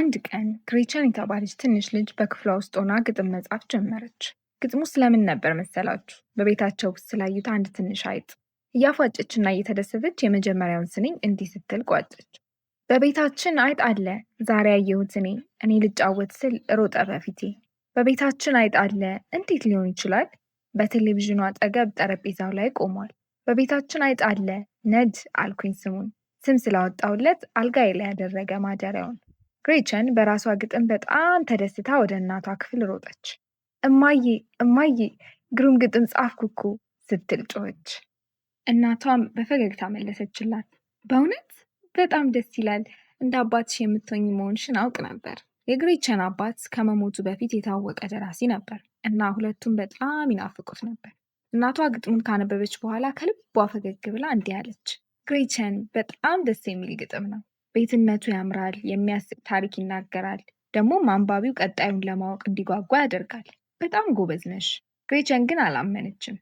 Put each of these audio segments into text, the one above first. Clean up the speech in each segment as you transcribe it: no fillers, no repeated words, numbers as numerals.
አንድ ቀን ግሬቸን የተባለች ትንሽ ልጅ በክፍሏ ውስጥ ሆና ግጥም መጻፍ ጀመረች። ግጥሙ ስለምን ነበር መሰላችሁ? በቤታቸው ውስጥ ስላዩት አንድ ትንሽ አይጥ። እያፏጨችና እየተደሰተች የመጀመሪያውን ስንኝ እንዲህ ስትል ቋጨች። በቤታችን አይጥ አለ ዛሬ ያየሁት እኔ ልጫወት ስል ሮጠ በፊቴ። በቤታችን አይጥ አለ እንዴት ሊሆን ይችላል? በቴሌቪዥኑ አጠገብ ጠረጴዛው ላይ ቆሟል። በቤታችን አይጥ አለ ነድ አልኩኝ ስሙን። ስም ስላወጣውለት አልጋዬ ላይ ያደረገ ማደሪያውን። ግሬቸን በራሷ ግጥም በጣም ተደስታ ወደ እናቷ ክፍል ሮጠች። እማዬ እማዬ ግሩም ግጥም ጻፍኩ እኮ ስትል ጮኸች። እናቷም በፈገግታ መለሰችላት። በእውነት በጣም ደስ ይላል። እንደ አባትሽ የምትሆኝ መሆንሽን አውቅ ነበር። የግሬቸን አባት ከመሞቱ በፊት የታወቀ ደራሲ ነበር እና ሁለቱም በጣም ይናፍቁት ነበር። እናቷ ግጥሙን ካነበበች በኋላ ከልቧ ፈገግ ብላ እንዲህ አለች። ግሬቸን በጣም ደስ የሚል ግጥም ነው። ቤትነቱ ያምራል፣ የሚያስቅ ታሪክ ይናገራል፣ ደግሞም አንባቢው ቀጣዩን ለማወቅ እንዲጓጓ ያደርጋል። በጣም ጎበዝ ነሽ። ግሬቸን ግን አላመነችም።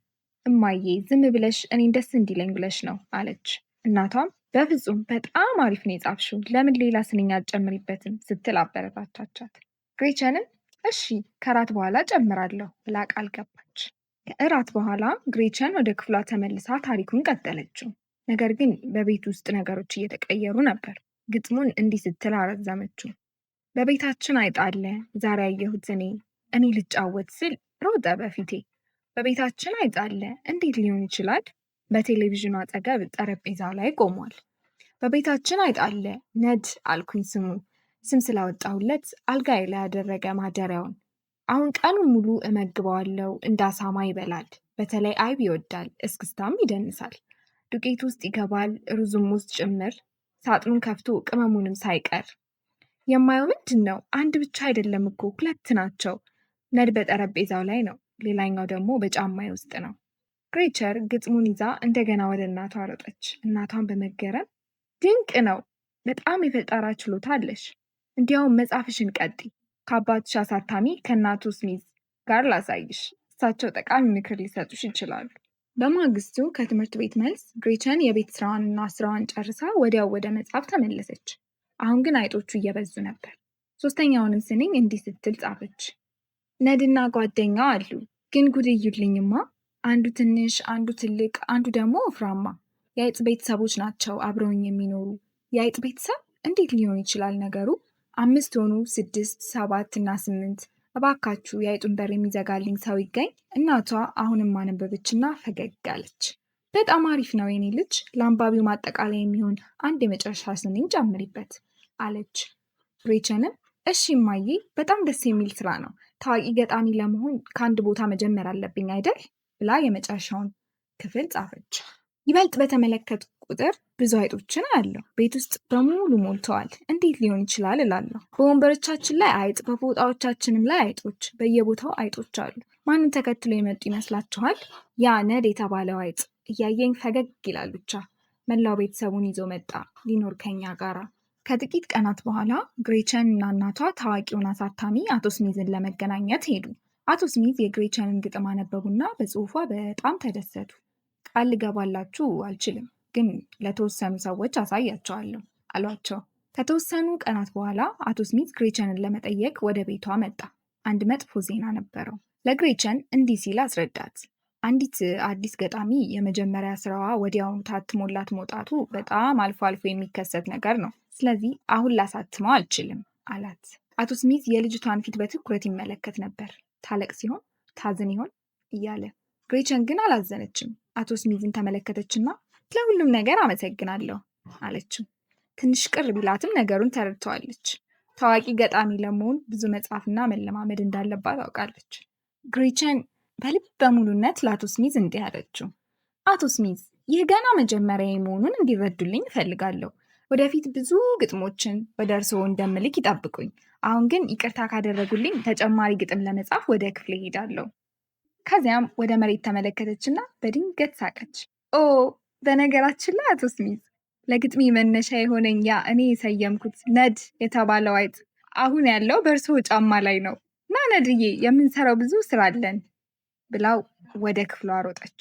እማዬ ዝም ብለሽ እኔን ደስ እንዲለኝ ብለሽ ነው አለች። እናቷም በፍጹም በጣም አሪፍ ነው የጻፍሽው፣ ለምን ሌላ ስንኝ አትጨምሪበትም ስትል አበረታቻቻት። ግሬቸንም እሺ ከራት በኋላ ጨምራለሁ ብላ ቃል ገባች። ከእራት በኋላ ግሬቸን ወደ ክፍሏ ተመልሳ ታሪኩን ቀጠለችው። ነገር ግን በቤት ውስጥ ነገሮች እየተቀየሩ ነበር። ግጥሙን እንዲህ ስትል አረዘመችው። በቤታችን አይጥ አለ ዛሬ ያየሁት እኔ ልጫወት ስል ሮጠ በፊቴ። በቤታችን አይጥ አለ እንዴት ሊሆን ይችላል? በቴሌቪዥኑ አጠገብ ጠረጴዛው ላይ ቆሟል። በቤታችን አይጥ አለ ነድ አልኩኝ ስሙን። ስም ስላወጣሁለት አልጋዬ ላይ ያደረገ ማደሪያውን። አሁን ቀኑን ሙሉ እመግበዋለሁ፣ እንደ አሳማ ይበላል። በተለይ አይብ ይወዳል፣ እስክስታም ይደንሳል። ዱቄት ውስጥ ይገባል፣ ሩዝም ውስጥ ጭምር። ሳጥኑን ከፍቶ ቅመሙንም ሳይቀር። የማየው ምንድን ነው? አንድ ብቻ አይደለም እኮ ሁለት ናቸው። ነድ በጠረጴዛው ላይ ነው፣ ሌላኛው ደግሞ በጫማዬ ውስጥ ነው። ግሬቸር ግጥሙን ይዛ እንደገና ወደ እናቷ ሮጠች። እናቷን በመገረም ድንቅ ነው፣ በጣም የፈጠራ ችሎታ አለሽ። እንዲያውም መጽሐፍሽን ቀጥይ፣ ከአባትሽ አሳታሚ ከእናቱ ስሚዝ ጋር ላሳይሽ። እሳቸው ጠቃሚ ምክር ሊሰጡሽ ይችላሉ። በማግስቱ ከትምህርት ቤት መልስ ግሬቸን የቤት ስራዋንና ስራዋን ጨርሳ ወዲያው ወደ መጽሐፍ ተመለሰች። አሁን ግን አይጦቹ እየበዙ ነበር። ሶስተኛውንም ስንኝ እንዲህ ስትል ጻፈች። ነድና ጓደኛው አሉ፣ ግን ጉድ እዩልኝማ። አንዱ ትንሽ፣ አንዱ ትልቅ፣ አንዱ ደግሞ ወፍራማ። የአይጥ ቤተሰቦች ናቸው አብረውኝ የሚኖሩ። የአይጥ ቤተሰብ እንዴት ሊሆን ይችላል ነገሩ? 5 ሆኑ፣ 6፣ 7 እና 8። እባካችሁ የአይጡን በር የሚዘጋልኝ ሰው ይገኝ። እናቷ አሁንም አነበበችና ፈገግ አለች። በጣም አሪፍ ነው የኔ ልጅ፣ ለአንባቢው ማጠቃለያ የሚሆን አንድ የመጨረሻ ስንኝ ጨምሪበት አለች። ግሬቸንም እሺ እማዬ፣ በጣም ደስ የሚል ስራ ነው። ታዋቂ ገጣሚ ለመሆን ከአንድ ቦታ መጀመር አለብኝ አይደል ብላ የመጨረሻውን ክፍል ጻፈች። ይበልጥ በተመለከቱ ቁጥር ብዙ አይጦችን አያለሁ። ቤት ውስጥ በሙሉ ሞልተዋል። እንዴት ሊሆን ይችላል እላለሁ። በወንበሮቻችን ላይ አይጥ፣ በፎጣዎቻችንም ላይ አይጦች፣ በየቦታው አይጦች አሉ። ማንን ተከትሎ የመጡ ይመስላችኋል? ያ ነድ የተባለው አይጥ እያየኝ ፈገግ ይላል ብቻ። መላው ቤተሰቡን ይዞ መጣ ሊኖር ከኛ ጋራ። ከጥቂት ቀናት በኋላ ግሬቸን እና እናቷ ታዋቂውን አሳታሚ አቶ ስሚዝን ለመገናኘት ሄዱ። አቶ ስሚዝ የግሬቸንን ግጥም አነበቡና በጽሁፏ በጣም ተደሰቱ። ቃል ልገባላችሁ አልችልም፣ ግን ለተወሰኑ ሰዎች አሳያቸዋለሁ አሏቸው። ከተወሰኑ ቀናት በኋላ አቶ ስሚዝ ግሬቸንን ለመጠየቅ ወደ ቤቷ መጣ። አንድ መጥፎ ዜና ነበረው። ለግሬቸን እንዲህ ሲል አስረዳት። አንዲት አዲስ ገጣሚ የመጀመሪያ ስራዋ ወዲያውኑ ታትሞላት መውጣቱ በጣም አልፎ አልፎ የሚከሰት ነገር ነው። ስለዚህ አሁን ላሳትመው አልችልም አላት። አቶ ስሚዝ የልጅቷን ፊት በትኩረት ይመለከት ነበር። ታለቅ ሲሆን ታዝን ይሆን እያለ። ግሬቸን ግን አላዘነችም። አቶ ስሚዝን ተመለከተችና ለሁሉም ነገር አመሰግናለሁ አለችው። ትንሽ ቅር ቢላትም ነገሩን ተረድተዋለች። ታዋቂ ገጣሚ ለመሆን ብዙ መጻፍና መለማመድ እንዳለባት ታውቃለች። ግሬቸን በልበ ሙሉነት ለአቶ ስሚዝ እንዲህ አለችው። አቶ ስሚዝ፣ ይህ ገና መጀመሪያ መሆኑን እንዲረዱልኝ እፈልጋለሁ። ወደፊት ብዙ ግጥሞችን ወደ እርስዎ እንደምልክ ይጠብቁኝ። አሁን ግን ይቅርታ ካደረጉልኝ ተጨማሪ ግጥም ለመጻፍ ወደ ክፍል እሄዳለሁ። ከዚያም ወደ መሬት ተመለከተችና በድንገት ሳቀች። ኦ በነገራችን ላይ አቶ ስሚዝ፣ ለግጥሜ መነሻ የሆነኝ ያ እኔ የሰየምኩት ነድ የተባለው አይጥ አሁን ያለው በእርስዎ ጫማ ላይ ነው። እና ነድዬ፣ የምንሰራው ብዙ ስራ አለን ብላው ወደ ክፍሏ ሮጠች።